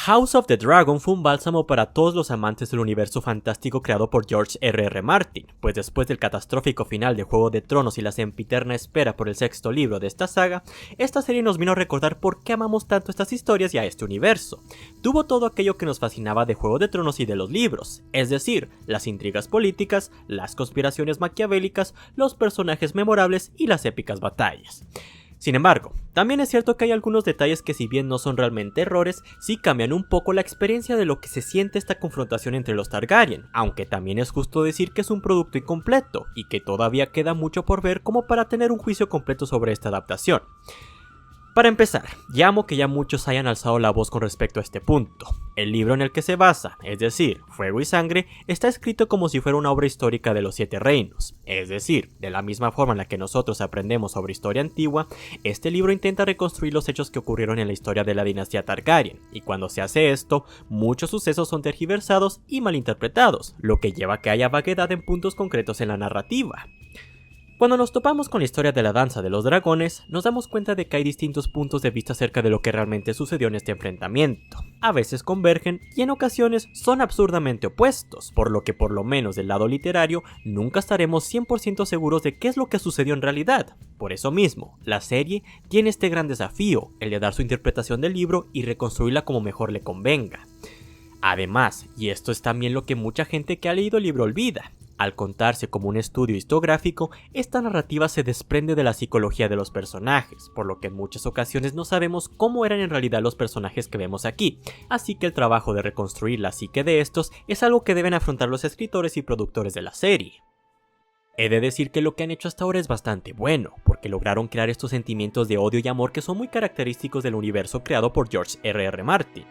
House of the Dragon fue un bálsamo para todos los amantes del universo fantástico creado por George R.R. Martin, pues después del catastrófico final de Juego de Tronos y la sempiterna espera por el sexto libro de esta saga, esta serie nos vino a recordar por qué amamos tanto estas historias y a este universo. Tuvo todo aquello que nos fascinaba de Juego de Tronos y de los libros, es decir, las intrigas políticas, las conspiraciones maquiavélicas, los personajes memorables y las épicas batallas. Sin embargo, también es cierto que hay algunos detalles que, si bien no son realmente errores, sí cambian un poco la experiencia de lo que se siente esta confrontación entre los Targaryen, aunque también es justo decir que es un producto incompleto y que todavía queda mucho por ver como para tener un juicio completo sobre esta adaptación. Para empezar, llamo que ya muchos hayan alzado la voz con respecto a este punto. El libro en el que se basa, es decir, Fuego y Sangre, está escrito como si fuera una obra histórica de los Siete Reinos. Es decir, de la misma forma en la que nosotros aprendemos sobre historia antigua, este libro intenta reconstruir los hechos que ocurrieron en la historia de la dinastía Targaryen, y cuando se hace esto, muchos sucesos son tergiversados y malinterpretados, lo que lleva a que haya vaguedad en puntos concretos en la narrativa. Cuando nos topamos con la historia de la danza de los dragones, nos damos cuenta de que hay distintos puntos de vista acerca de lo que realmente sucedió en este enfrentamiento. A veces convergen y en ocasiones son absurdamente opuestos, por lo que por lo menos del lado literario nunca estaremos 100% seguros de qué es lo que sucedió en realidad. Por eso mismo, la serie tiene este gran desafío, el de dar su interpretación del libro y reconstruirla como mejor le convenga. Además, y esto es también lo que mucha gente que ha leído el libro olvida, al contarse como un estudio historiográfico, esta narrativa se desprende de la psicología de los personajes, por lo que en muchas ocasiones no sabemos cómo eran en realidad los personajes que vemos aquí, así que el trabajo de reconstruir la psique de estos es algo que deben afrontar los escritores y productores de la serie. He de decir que lo que han hecho hasta ahora es bastante bueno, porque lograron crear estos sentimientos de odio y amor que son muy característicos del universo creado por George R.R. Martin.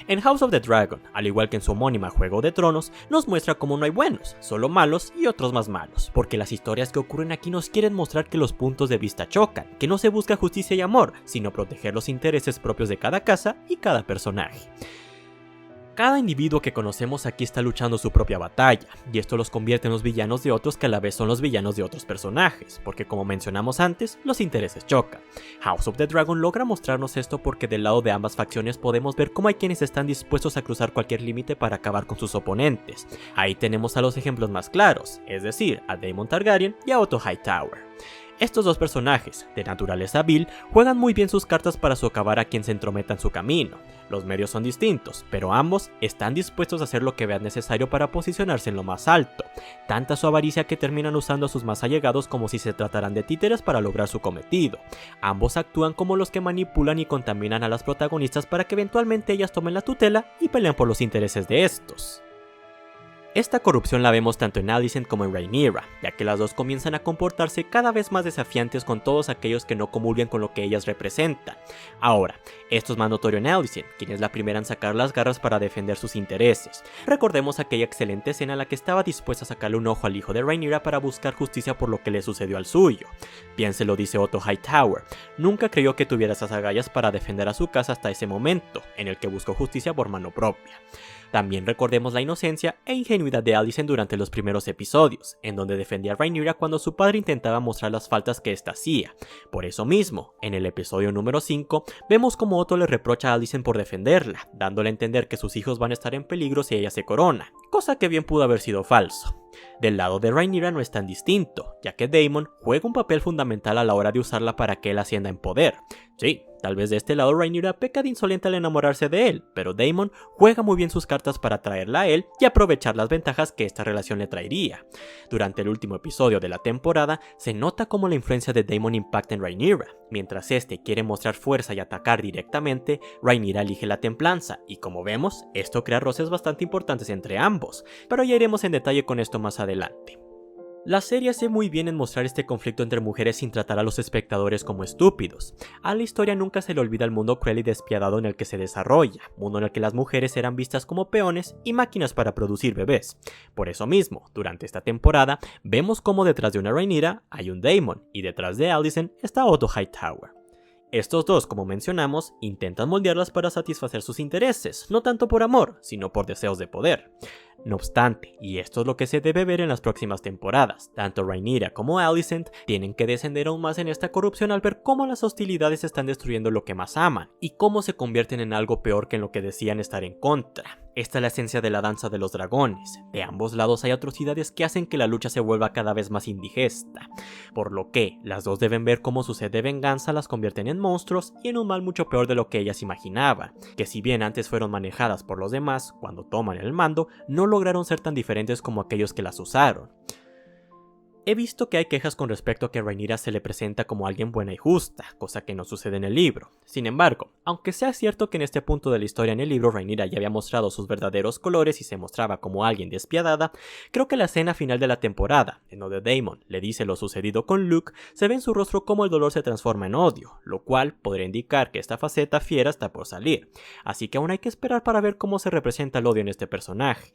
En House of the Dragon, al igual que en su homónima Juego de Tronos, nos muestra cómo no hay buenos, solo malos y otros más malos, porque las historias que ocurren aquí nos quieren mostrar que los puntos de vista chocan, que no se busca justicia y amor, sino proteger los intereses propios de cada casa y cada personaje. Cada individuo que conocemos aquí está luchando su propia batalla, y esto los convierte en los villanos de otros que a la vez son los villanos de otros personajes, porque como mencionamos antes, los intereses chocan. House of the Dragon logra mostrarnos esto porque del lado de ambas facciones podemos ver cómo hay quienes están dispuestos a cruzar cualquier límite para acabar con sus oponentes. Ahí tenemos a los ejemplos más claros, es decir, a Daemon Targaryen y a Otto Hightower. Estos dos personajes, de naturaleza vil, juegan muy bien sus cartas para socavar a quien se entrometa en su camino. Los medios son distintos, pero ambos están dispuestos a hacer lo que vean necesario para posicionarse en lo más alto. Tanta su avaricia que terminan usando a sus más allegados como si se trataran de títeres para lograr su cometido. Ambos actúan como los que manipulan y contaminan a las protagonistas para que eventualmente ellas tomen la tutela y peleen por los intereses de estos. Esta corrupción la vemos tanto en Alicent como en Rhaenyra, ya que las dos comienzan a comportarse cada vez más desafiantes con todos aquellos que no comulguen con lo que ellas representan. Ahora, esto es más notorio en Alicent, quien es la primera en sacar las garras para defender sus intereses. Recordemos aquella excelente escena en la que estaba dispuesta a sacarle un ojo al hijo de Rhaenyra para buscar justicia por lo que le sucedió al suyo. Bien se lo dice Otto Hightower, nunca creyó que tuviera esas agallas para defender a su casa hasta ese momento, en el que buscó justicia por mano propia. También recordemos la inocencia e ingenuidad de Alicent durante los primeros episodios, en donde defendía a Rhaenyra cuando su padre intentaba mostrar las faltas que ésta hacía. Por eso mismo, en el episodio número 5, vemos como Otto le reprocha a Alicent por defenderla, dándole a entender que sus hijos van a estar en peligro si ella se corona, cosa que bien pudo haber sido falso. Del lado de Rhaenyra no es tan distinto, ya que Daemon juega un papel fundamental a la hora de usarla para que él ascienda en poder. Sí, tal vez de este lado Rhaenyra peca de insolente al enamorarse de él, pero Daemon juega muy bien sus cartas para atraerla a él y aprovechar las ventajas que esta relación le traería. Durante el último episodio de la temporada, se nota cómo la influencia de Daemon impacta en Rhaenyra. Mientras este quiere mostrar fuerza y atacar directamente, Rhaenyra elige la templanza, y como vemos, esto crea roces bastante importantes entre ambos, pero ya iremos en detalle con esto más adelante. La serie hace muy bien en mostrar este conflicto entre mujeres sin tratar a los espectadores como estúpidos. A la historia nunca se le olvida el mundo cruel y despiadado en el que se desarrolla, mundo en el que las mujeres eran vistas como peones y máquinas para producir bebés. Por eso mismo, durante esta temporada, vemos cómo detrás de una Rhaenyra hay un Daemon, y detrás de Alicent está Otto Hightower. Estos dos, como mencionamos, intentan moldearlas para satisfacer sus intereses, no tanto por amor, sino por deseos de poder. No obstante, y esto es lo que se debe ver en las próximas temporadas, tanto Rhaenyra como Alicent tienen que descender aún más en esta corrupción al ver cómo las hostilidades están destruyendo lo que más aman, y cómo se convierten en algo peor que en lo que decían estar en contra. Esta es la esencia de la danza de los dragones. De ambos lados hay atrocidades que hacen que la lucha se vuelva cada vez más indigesta, por lo que las dos deben ver cómo su sed de venganza las convierten en monstruos y en un mal mucho peor de lo que ellas imaginaban, que si bien antes fueron manejadas por los demás, cuando toman el mando, no lograron ser tan diferentes como aquellos que las usaron. He visto que hay quejas con respecto a que Rhaenyra se le presenta como alguien buena y justa, cosa que no sucede en el libro. Sin embargo, aunque sea cierto que en este punto de la historia en el libro Rhaenyra ya había mostrado sus verdaderos colores y se mostraba como alguien despiadada, creo que la escena final de la temporada, en donde Daemon le dice lo sucedido con Luke, se ve en su rostro cómo el dolor se transforma en odio, lo cual podría indicar que esta faceta fiera está por salir, así que aún hay que esperar para ver cómo se representa el odio en este personaje.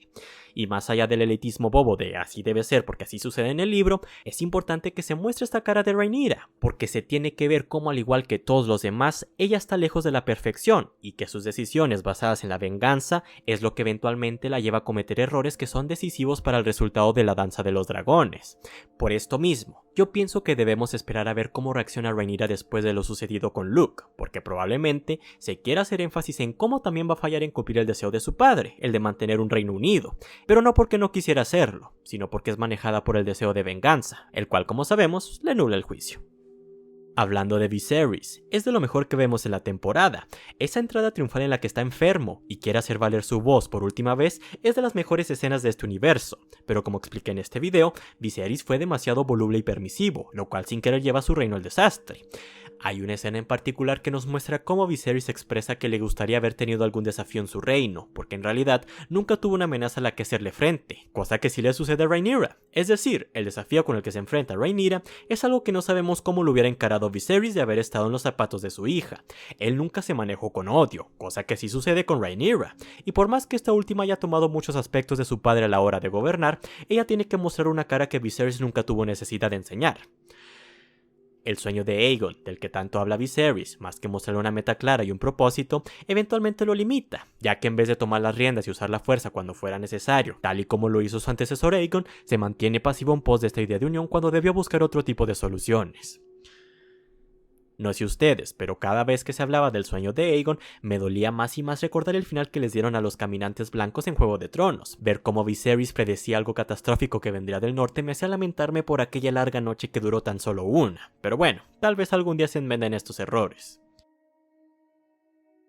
Y más allá del elitismo bobo de así debe ser porque así sucede en el libro, es importante que se muestre esta cara de Rhaenyra, porque se tiene que ver cómo al igual que todos los demás, ella está lejos de la perfección, y que sus decisiones basadas en la venganza es lo que eventualmente la lleva a cometer errores que son decisivos para el resultado de la danza de los dragones. Por esto mismo, yo pienso que debemos esperar a ver cómo reacciona Rhaenyra después de lo sucedido con Luke, porque probablemente se quiera hacer énfasis en cómo también va a fallar en cumplir el deseo de su padre, el de mantener un reino unido, pero no porque no quisiera hacerlo, sino porque es manejada por el deseo de venganza, el cual, como sabemos, le nubla el juicio. Hablando de Viserys, es de lo mejor que vemos en la temporada. Esa entrada triunfal en la que está enfermo y quiere hacer valer su voz por última vez es de las mejores escenas de este universo, pero como expliqué en este video, Viserys fue demasiado voluble y permisivo, lo cual sin querer lleva a su reino al desastre. Hay una escena en particular que nos muestra cómo Viserys expresa que le gustaría haber tenido algún desafío en su reino, porque en realidad nunca tuvo una amenaza a la que hacerle frente, cosa que sí le sucede a Rhaenyra. Es decir, el desafío con el que se enfrenta Rhaenyra es algo que no sabemos cómo lo hubiera encarado Viserys de haber estado en los zapatos de su hija. Él nunca se manejó con odio, cosa que sí sucede con Rhaenyra, y por más que esta última haya tomado muchos aspectos de su padre a la hora de gobernar, ella tiene que mostrar una cara que Viserys nunca tuvo necesidad de enseñar. El sueño de Aegon, del que tanto habla Viserys, más que mostrarle una meta clara y un propósito, eventualmente lo limita, ya que en vez de tomar las riendas y usar la fuerza cuando fuera necesario, tal y como lo hizo su antecesor Aegon, se mantiene pasivo en pos de esta idea de unión cuando debió buscar otro tipo de soluciones. No sé ustedes, pero cada vez que se hablaba del sueño de Aegon, me dolía más y más recordar el final que les dieron a los caminantes blancos en Juego de Tronos. Ver cómo Viserys predecía algo catastrófico que vendría del norte me hacía lamentarme por aquella larga noche que duró tan solo una. Pero bueno, tal vez algún día se enmenden estos errores.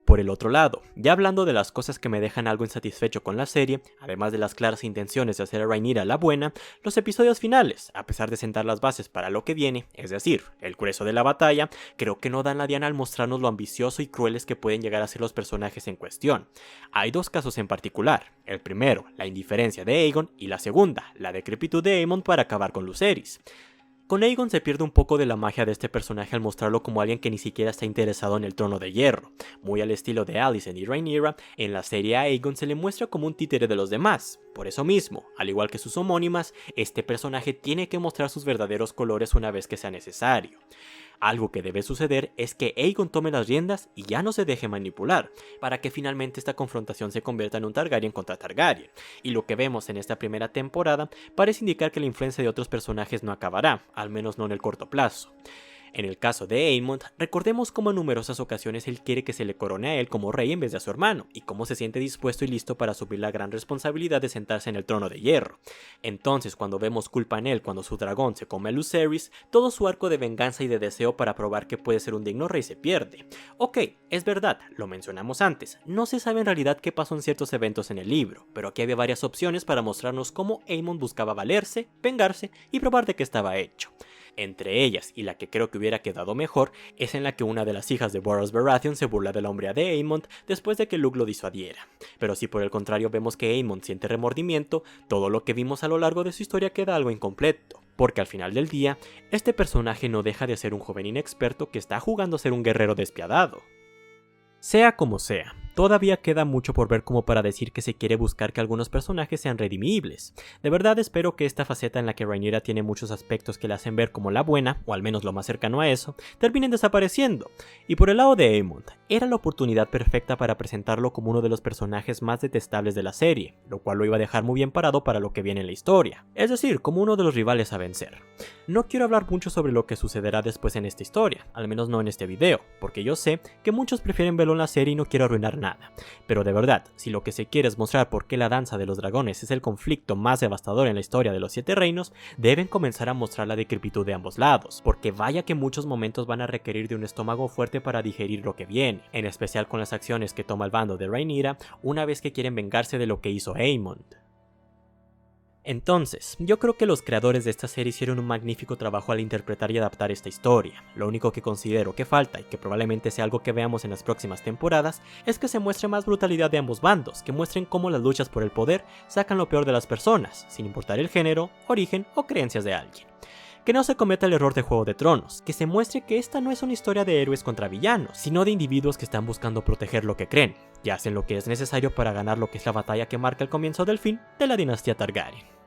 Por el otro lado, ya hablando de las cosas que me dejan algo insatisfecho con la serie, además de las claras intenciones de hacer a Rhaenyra la buena, los episodios finales, a pesar de sentar las bases para lo que viene, es decir, el grueso de la batalla, creo que no dan la diana al mostrarnos lo ambicioso y crueles que pueden llegar a ser los personajes en cuestión. Hay dos casos en particular, el primero, la indiferencia de Aegon, y la segunda, la decrepitud de Aemond para acabar con Lucerys. Con Aegon se pierde un poco de la magia de este personaje al mostrarlo como alguien que ni siquiera está interesado en el trono de hierro. Muy al estilo de Alicent y Rhaenyra, en la serie a Aegon se le muestra como un títere de los demás. Por eso mismo, al igual que sus homónimas, este personaje tiene que mostrar sus verdaderos colores una vez que sea necesario. Algo que debe suceder es que Aegon tome las riendas y ya no se deje manipular, para que finalmente esta confrontación se convierta en un Targaryen contra Targaryen, y lo que vemos en esta primera temporada parece indicar que la influencia de otros personajes no acabará, al menos no en el corto plazo. En el caso de Aemond, recordemos cómo en numerosas ocasiones él quiere que se le corone a él como rey en vez de a su hermano, y cómo se siente dispuesto y listo para asumir la gran responsabilidad de sentarse en el trono de hierro. Entonces, cuando vemos culpa en él cuando su dragón se come a Lucerys, todo su arco de venganza y de deseo para probar que puede ser un digno rey se pierde. Ok, es verdad, lo mencionamos antes, no se sabe en realidad qué pasó en ciertos eventos en el libro, pero aquí había varias opciones para mostrarnos cómo Aemond buscaba valerse, vengarse y probar de qué estaba hecho. Entre ellas, y la que creo que hubiera quedado mejor, es en la que una de las hijas de Boros Baratheon se burla de la hombría de Aemond después de que Luke lo disuadiera. Pero si por el contrario vemos que Aemond siente remordimiento, todo lo que vimos a lo largo de su historia queda algo incompleto. Porque al final del día, este personaje no deja de ser un joven inexperto que está jugando a ser un guerrero despiadado. Sea como sea, Todavía queda mucho por ver como para decir que se quiere buscar que algunos personajes sean redimibles. De verdad espero que esta faceta en la que Rhaenyra tiene muchos aspectos que la hacen ver como la buena, o al menos lo más cercano a eso, terminen desapareciendo. Y por el lado de Aemond, era la oportunidad perfecta para presentarlo como uno de los personajes más detestables de la serie, lo cual lo iba a dejar muy bien parado para lo que viene en la historia, es decir, como uno de los rivales a vencer. No quiero hablar mucho sobre lo que sucederá después en esta historia, al menos no en este video, porque yo sé que muchos prefieren verlo en la serie y no quiero arruinar nada, pero de verdad, si lo que se quiere es mostrar por qué la danza de los dragones es el conflicto más devastador en la historia de los 7 reinos, deben comenzar a mostrar la decrepitud de ambos lados, porque vaya que muchos momentos van a requerir de un estómago fuerte para digerir lo que viene, en especial con las acciones que toma el bando de Rhaenyra una vez que quieren vengarse de lo que hizo Aemond. Entonces, yo creo que los creadores de esta serie hicieron un magnífico trabajo al interpretar y adaptar esta historia. Lo único que considero que falta, y que probablemente sea algo que veamos en las próximas temporadas, es que se muestre más brutalidad de ambos bandos, que muestren cómo las luchas por el poder sacan lo peor de las personas, sin importar el género, origen o creencias de alguien. Que no se cometa el error de Juego de Tronos, que se muestre que esta no es una historia de héroes contra villanos, sino de individuos que están buscando proteger lo que creen, y hacen lo que es necesario para ganar lo que es la batalla que marca el comienzo del fin de la dinastía Targaryen.